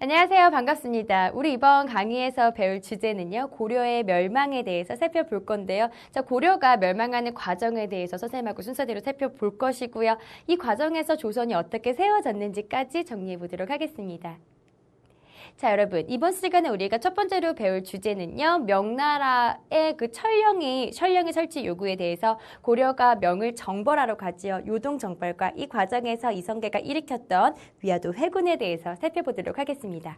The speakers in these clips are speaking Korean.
안녕하세요. 반갑습니다. 우리 이번 강의에서 배울 주제는요. 고려의 멸망에 대해서 살펴볼 건데요. 자, 고려가 멸망하는 과정에 대해서 선생님하고 순서대로 살펴볼 것이고요. 이 과정에서 조선이 어떻게 세워졌는지까지 정리해 보도록 하겠습니다. 자, 여러분, 이번 시간에 우리가 첫 번째로 배울 주제는요. 명나라의 그 천령의 설치 요구에 대해서 고려가 명을 정벌하러 가지요. 요동정벌과 이 과정에서 이성계가 일으켰던 위화도 회군에 대해서 살펴보도록 하겠습니다.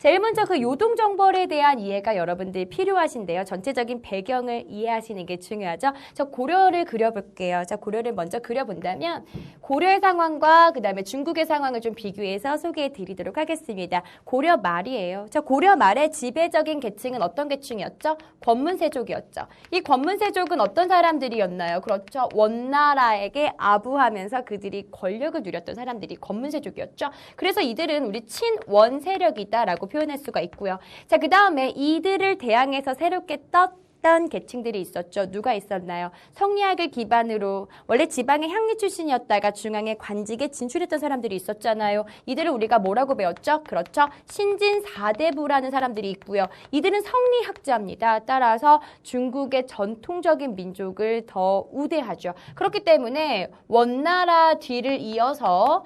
제일 먼저 그 요동정벌에 대한 이해가 여러분들 필요하신데요. 전체적인 배경을 이해하시는 게 중요하죠. 저 고려를 그려볼게요. 자, 고려를 먼저 그려본다면 고려의 상황과 그 다음에 중국의 상황을 좀 비교해서 소개해 드리도록 하겠습니다. 고려 말이에요. 자, 고려 말의 지배적인 계층은 어떤 계층이었죠? 권문세족이었죠. 이 권문세족은 어떤 사람들이었나요? 그렇죠. 원나라에게 아부하면서 그들이 권력을 누렸던 사람들이 권문세족이었죠. 그래서 이들은 우리 친원 세력이다라고 표현할 수가 있고요. 자, 그 다음에 이들을 대항해서 새롭게 떴던 계층들이 있었죠. 누가 있었나요? 성리학을 기반으로 원래 지방의 향리 출신이었다가 중앙의 관직에 진출했던 사람들이 있었잖아요. 이들을 우리가 뭐라고 배웠죠? 그렇죠. 신진사대부라는 사람들이 있고요. 이들은 성리학자입니다. 따라서 중국의 전통적인 민족을 더 우대하죠. 그렇기 때문에 원나라 뒤를 이어서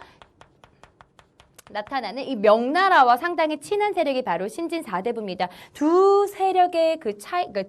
나타나는 이 명나라와 상당히 친한 세력이 바로 신진사대부입니다. 두 세력의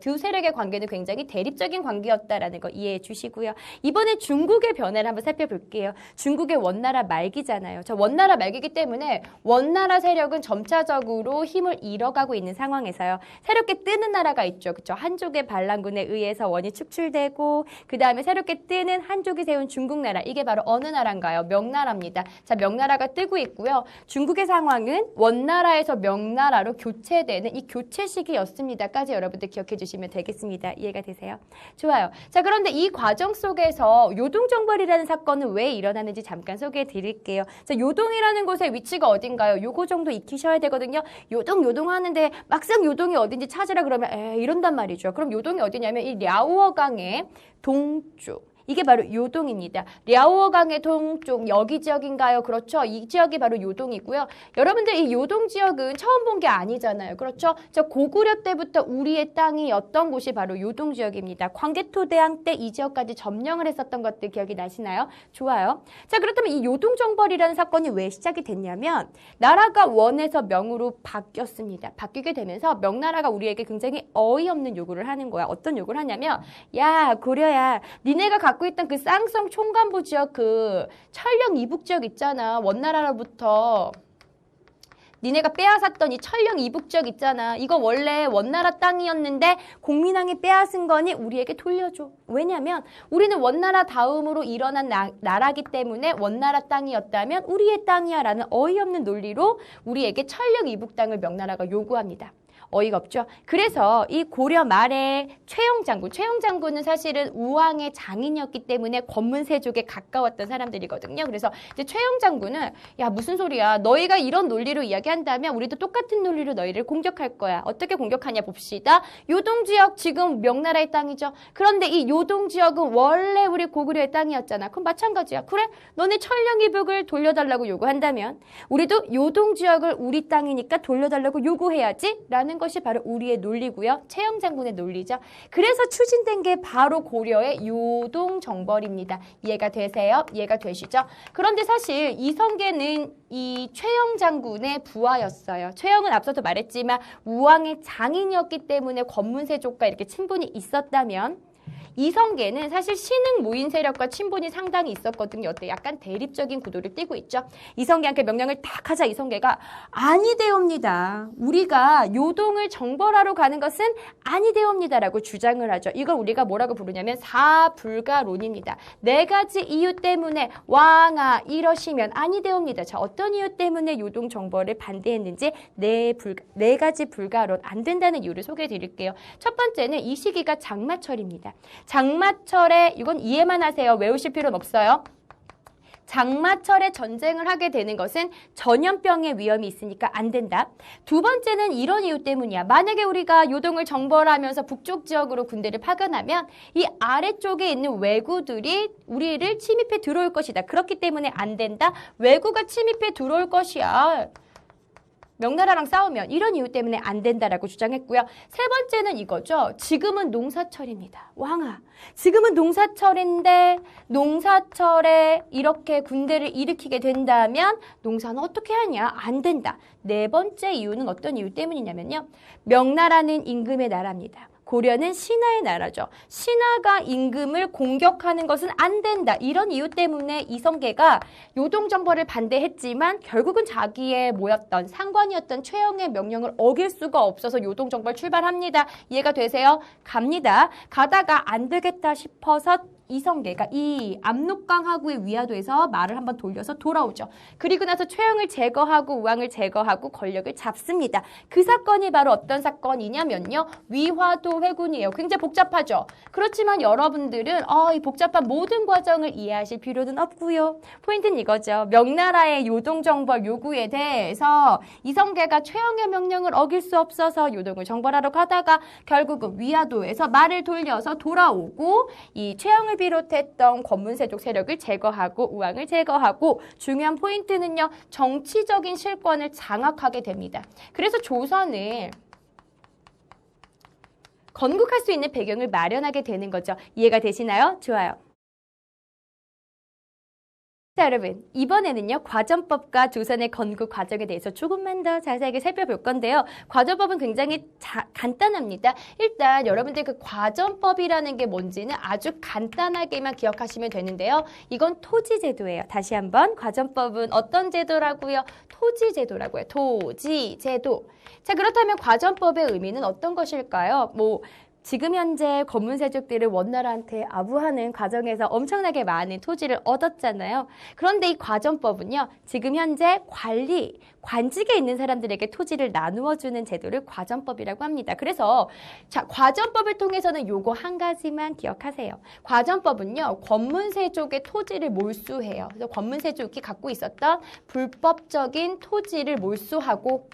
두 세력의 관계는 굉장히 대립적인 관계였다라는 거 이해해 주시고요. 이번에 중국의 변화를 한번 살펴볼게요. 중국의 원나라 말기잖아요. 저 원나라 말기이기 때문에 원나라 세력은 점차적으로 힘을 잃어가고 있는 상황에서요. 새롭게 뜨는 나라가 있죠. 그렇죠? 한족의 반란군에 의해서 원이 축출되고 그 다음에 새롭게 뜨는 한족이 세운 중국 나라. 이게 바로 어느 나라인가요? 명나라입니다. 자, 명나라가 뜨고 있고요. 중국의 상황은 원나라에서 명나라로 교체되는 이 교체 시기였습니다까지 여러분들 기억해 주시면 되겠습니다. 이해가 되세요? 좋아요. 자, 그런데 이 과정 속에서 요동정벌이라는 사건은 왜 일어나는지 잠깐 소개해 드릴게요. 자, 요동이라는 곳의 위치가 어딘가요? 요거 정도 익히셔야 되거든요. 요동 하는데 막상 요동이 어딘지 찾으라 그러면 이런단 말이죠. 그럼 요동이 어디냐면 이 랴오어강의 동쪽. 이게 바로 요동입니다. 랴오어강의 동쪽 여기 지역인가요? 그렇죠. 이 지역이 바로 요동이고요. 여러분들 이 요동 지역은 처음 본 게 아니잖아요. 그렇죠. 저 고구려 때부터 우리의 땅이었던 곳이 바로 요동 지역입니다. 광개토대왕 때 이 지역까지 점령을 했었던 것들 기억이 나시나요? 좋아요. 자, 그렇다면 이 요동정벌이라는 사건이 왜 시작이 됐냐면 나라가 원에서 명으로 바뀌었습니다. 바뀌게 되면서 명나라가 우리에게 굉장히 어이없는 요구를 하는 거야. 어떤 요구를 하냐면 야, 고려야, 니네가 갖고 있던 그 쌍성 총간부 지역 그 천령 이북 지역 있잖아. 원나라로부터 니네가 빼앗았던 이 천령 이북 지역 있잖아. 이거 원래 원나라 땅이었는데 공민왕이 빼앗은 거니 우리에게 돌려줘. 왜냐면 우리는 원나라 다음으로 일어난 나라기 때문에 원나라 땅이었다면 우리의 땅이야 라는 어이없는 논리로 우리에게 천령 이북 땅을 명나라가 요구합니다. 어이가 없죠. 그래서 이 고려 말에 최영 장군은 사실은 우왕의 장인이었기 때문에 권문세족에 가까웠던 사람들이거든요. 그래서 이제 최영 장군은 야, 무슨 소리야. 너희가 이런 논리로 이야기한다면 우리도 똑같은 논리로 너희를 공격할 거야. 어떻게 공격하냐 봅시다. 요동지역 지금 명나라의 땅이죠. 그런데 이 요동지역은 원래 우리 고구려의 땅이었잖아. 그럼 마찬가지야. 그래? 너네 천령이북을 돌려달라고 요구한다면 우리도 요동지역을 우리 땅이니까 돌려달라고 요구해야지 라는 것이 바로 우리의 논리고요. 최영 장군의 논리죠. 그래서 추진된 게 바로 고려의 요동정벌입니다. 이해가 되세요? 이해가 되시죠? 그런데 사실 이성계는 이 최영 장군의 부하였어요. 최영은 앞서도 말했지만 우왕의 장인이었기 때문에 권문세족과 이렇게 친분이 있었다면 이성계는 사실 신흥 무인 세력과 친분이 상당히 있었거든요. 어때? 약간 대립적인 구도를 띠고 있죠. 이성계한테 명령을 딱 하자 이성계가 아니되옵니다. 우리가 요동을 정벌하러 가는 것은 아니되옵니다라고 주장을 하죠. 이걸 우리가 뭐라고 부르냐면 사불가론입니다. 네 가지 이유 때문에 왕아 이러시면 아니되옵니다. 자, 어떤 이유 때문에 요동 정벌을 반대했는지 네 가지 불가론 안 된다는 이유를 소개해 드릴게요. 첫 번째는 이 시기가 장마철입니다. 장마철에 이건 이해만 하세요. 외우실 필요는 없어요. 장마철에 전쟁을 하게 되는 것은 전염병의 위험이 있으니까 안 된다. 두 번째는 이런 이유 때문이야. 만약에 우리가 요동을 정벌하면서 북쪽 지역으로 군대를 파견하면 이 아래쪽에 있는 왜구들이 우리를 침입해 들어올 것이다. 그렇기 때문에 안 된다. 왜구가 침입해 들어올 것이야. 명나라랑 싸우면 이런 이유 때문에 안 된다라고 주장했고요. 세 번째는 이거죠. 지금은 농사철입니다. 왕아, 지금은 농사철인데 농사철에 이렇게 군대를 일으키게 된다면 농사는 어떻게 하냐? 안 된다. 네 번째 이유는 어떤 이유 때문이냐면요. 명나라는 임금의 나라입니다. 고려는 신하의 나라죠. 신하가 임금을 공격하는 것은 안 된다. 이런 이유 때문에 이성계가 요동정벌을 반대했지만 결국은 자기의 뭐였던 상관이었던 최영의 명령을 어길 수가 없어서 요동정벌 출발합니다. 이해가 되세요? 갑니다. 가다가 안 되겠다 싶어서 이성계가 이 압록강하구의 위화도에서 말을 한번 돌려서 돌아오죠. 그리고 나서 최영을 제거하고 우왕을 제거하고 권력을 잡습니다. 그 사건이 바로 어떤 사건이냐면요. 위화도 회군이에요. 굉장히 복잡하죠. 그렇지만 여러분들은 이 복잡한 모든 과정을 이해하실 필요는 없고요. 포인트는 이거죠. 명나라의 요동정벌 요구에 대해서 이성계가 최영의 명령을 어길 수 없어서 요동을 정벌하러 가다가 결국은 위화도에서 말을 돌려서 돌아오고 이 최영을 비롯했던 권문세족 세력을 제거하고 우왕을 제거하고 중요한 포인트는요. 정치적인 실권을 장악하게 됩니다. 그래서 조선을 건국할 수 있는 배경을 마련하게 되는 거죠. 이해가 되시나요? 좋아요. 자, 여러분, 이번에는요, 과전법과 조선의 건국 과정에 대해서 조금만 더 자세하게 살펴볼 건데요. 과전법은 굉장히 간단합니다. 일단 여러분들 그 과전법이라는 게 뭔지는 아주 간단하게만 기억하시면 되는데요. 이건 토지제도예요. 다시 한번, 과전법은 어떤 제도라고요? 토지제도라고요. 토지제도. 자, 그렇다면 과전법의 의미는 어떤 것일까요? 지금 현재 권문세족들을 원나라한테 아부하는 과정에서 엄청나게 많은 토지를 얻었잖아요. 그런데 이 과전법은요. 지금 현재 관직에 있는 사람들에게 토지를 나누어주는 제도를 과전법이라고 합니다. 그래서 자, 과전법을 통해서는 요거 한 가지만 기억하세요. 과전법은요. 권문세족의 토지를 몰수해요. 그래서 권문세족이 갖고 있었던 불법적인 토지를 몰수하고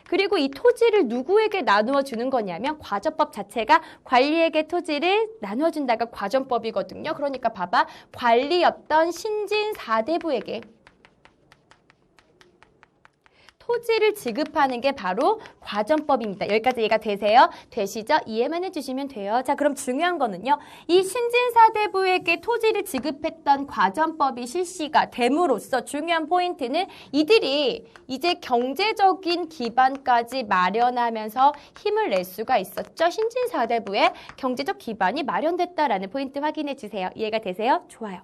그리고 이 토지를 누구에게 나누어 주는 거냐면 과전법 자체가 관리에게 토지를 나누어 준다가 과전법이거든요. 그러니까 봐봐. 관리였던 신진 4대부에게 토지를 지급하는 게 바로 과전법입니다. 여기까지 이해가 되세요? 되시죠? 이해만 해주시면 돼요. 자, 그럼 중요한 거는요. 이 신진사대부에게 토지를 지급했던 과전법이 실시가 됨으로써 중요한 포인트는 이들이 이제 경제적인 기반까지 마련하면서 힘을 낼 수가 있었죠. 신진사대부의 경제적 기반이 마련됐다라는 포인트 확인해 주세요. 이해가 되세요? 좋아요.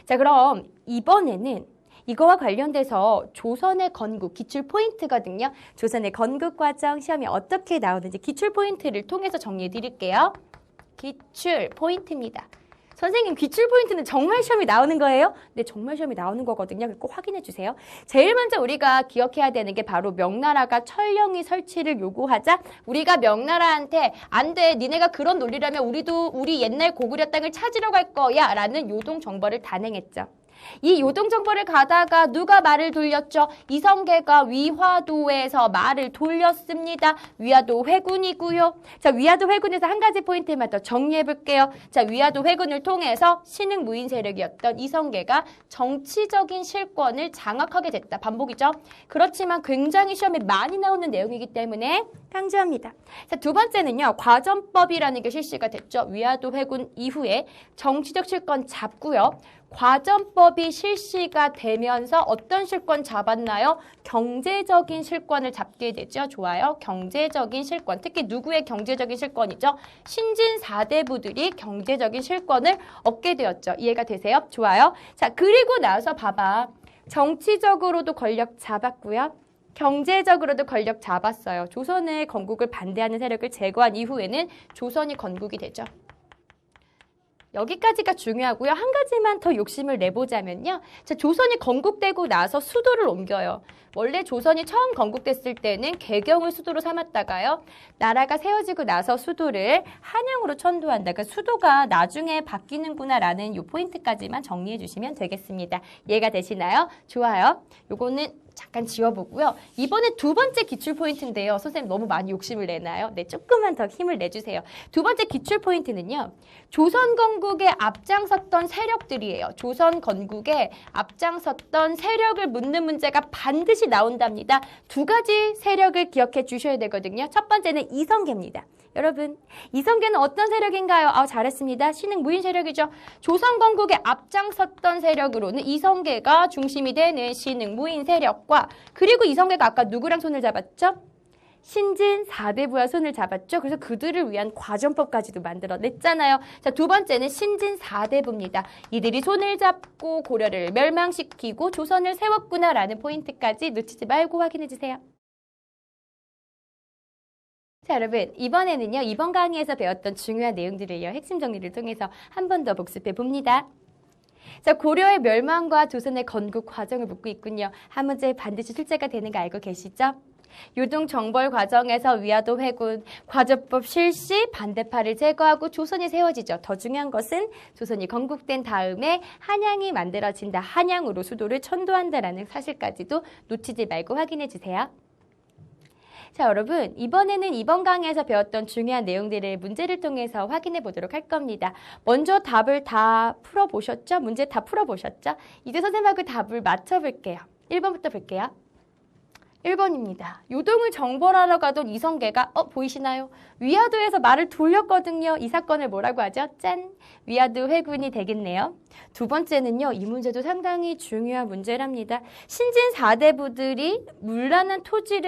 자, 그럼 이번에는 이거와 관련돼서 조선의 건국, 기출 포인트거든요. 조선의 건국 과정 시험이 어떻게 나오는지 기출 포인트를 통해서 정리해 드릴게요. 기출 포인트입니다. 선생님, 기출 포인트는 정말 시험이 나오는 거예요? 네, 정말 시험이 나오는 거거든요. 꼭 확인해 주세요. 제일 먼저 우리가 기억해야 되는 게 바로 명나라가 철령이 설치를 요구하자 우리가 명나라한테 안 돼, 니네가 그런 논리라면 우리 옛날 고구려 땅을 찾으러 갈 거야 라는 요동정벌을 단행했죠. 이 요동정벌을 가다가 누가 말을 돌렸죠? 이성계가 위화도에서 말을 돌렸습니다. 위화도 회군이고요. 자, 위화도 회군에서 한 가지 포인트만 더 정리해 볼게요. 자, 위화도 회군을 통해서 신흥 무인 세력이었던 이성계가 정치적인 실권을 장악하게 됐다. 반복이죠. 그렇지만 굉장히 시험에 많이 나오는 내용이기 때문에 강조합니다. 자, 두 번째는요. 과전법이라는 게 실시가 됐죠. 위화도 회군 이후에 정치적 실권 잡고요. 과전법이 실시가 되면서 어떤 실권 잡았나요? 경제적인 실권을 잡게 되죠. 좋아요. 경제적인 실권. 특히 누구의 경제적인 실권이죠? 신진 4대부들이 경제적인 실권을 얻게 되었죠. 이해가 되세요? 좋아요. 자, 그리고 나서 봐봐. 정치적으로도 권력 잡았고요. 경제적으로도 권력 잡았어요. 조선의 건국을 반대하는 세력을 제거한 이후에는 조선이 건국이 되죠. 여기까지가 중요하고요. 한 가지만 더 욕심을 내보자면요. 자, 조선이 건국되고 나서 수도를 옮겨요. 원래 조선이 처음 건국됐을 때는 개경을 수도로 삼았다가요. 나라가 세워지고 나서 수도를 한양으로 천도한다. 그러니까 수도가 나중에 바뀌는구나라는 이 포인트까지만 정리해 주시면 되겠습니다. 이해가 되시나요? 좋아요. 요거는 잠깐 지워보고요. 이번에 두 번째 기출 포인트인데요. 선생님 너무 많이 욕심을 내나요? 네, 조금만 더 힘을 내주세요. 두 번째 기출 포인트는요. 조선 건국에 앞장섰던 세력들이에요. 조선 건국에 앞장섰던 세력을 묻는 문제가 반드시 나온답니다. 두 가지 세력을 기억해 주셔야 되거든요. 첫 번째는 이성계입니다. 여러분, 이성계는 어떤 세력인가요? 잘했습니다. 신흥 무인 세력이죠. 조선 건국에 앞장섰던 세력으로는 이성계가 중심이 되는 신흥 무인 세력과 그리고 이성계가 아까 누구랑 손을 잡았죠? 신진 4대부와 손을 잡았죠. 그래서 그들을 위한 과정법까지도 만들어냈잖아요. 자, 두 번째는 신진 4대부입니다. 이들이 손을 잡고 고려를 멸망시키고 조선을 세웠구나라는 포인트까지 놓치지 말고 확인해주세요. 자, 여러분, 이번에는요, 이번 강의에서 배웠던 중요한 내용들을요, 핵심 정리를 통해서 한 번 더 복습해 봅니다. 자, 고려의 멸망과 조선의 건국 과정을 묻고 있군요. 한 문제 반드시 출제가 되는 거 알고 계시죠? 요동 정벌 과정에서 위화도 회군, 과저법 실시, 반대파를 제거하고 조선이 세워지죠. 더 중요한 것은 조선이 건국된 다음에 한양이 만들어진다. 한양으로 수도를 천도한다라는 사실까지도 놓치지 말고 확인해 주세요. 자, 여러분, 이번에는 이번 강의에서 배웠던 중요한 내용들을 문제를 통해서 확인해 보도록 할 겁니다. 먼저 답을 다 풀어보셨죠? 문제 다 풀어보셨죠? 이제 선생님하고 답을 맞춰볼게요. 1번부터 볼게요. 1번입니다. 요동을 정벌하러 가던 이성계가 보이시나요? 위화도에서 말을 돌렸거든요. 이 사건을 뭐라고 하죠? 짠! 위화도 회군이 되겠네요. 두 번째는요. 이 문제도 상당히 중요한 문제랍니다. 신진 4대부들이 문란한 토지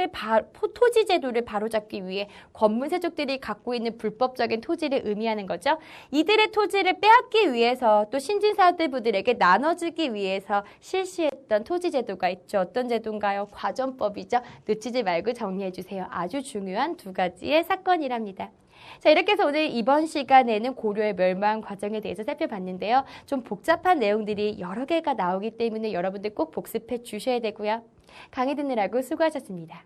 제도를 바로잡기 위해 권문세족들이 갖고 있는 불법적인 토지를 의미하는 거죠. 이들의 토지를 빼앗기 위해서 또 신진 4대부들에게 나눠주기 위해서 실시했던 토지 제도가 있죠. 어떤 제도인가요? 과전법이죠. 놓치지 말고 정리해주세요. 아주 중요한 두 가지의 사건이랍니다. 자, 이렇게 해서 오늘 이번 시간에는 고려의 멸망 과정에 대해서 살펴봤는데요. 좀 복잡한 내용들이 여러 개가 나오기 때문에 여러분들 꼭 복습해 주셔야 되고요. 강의 듣느라고 수고하셨습니다.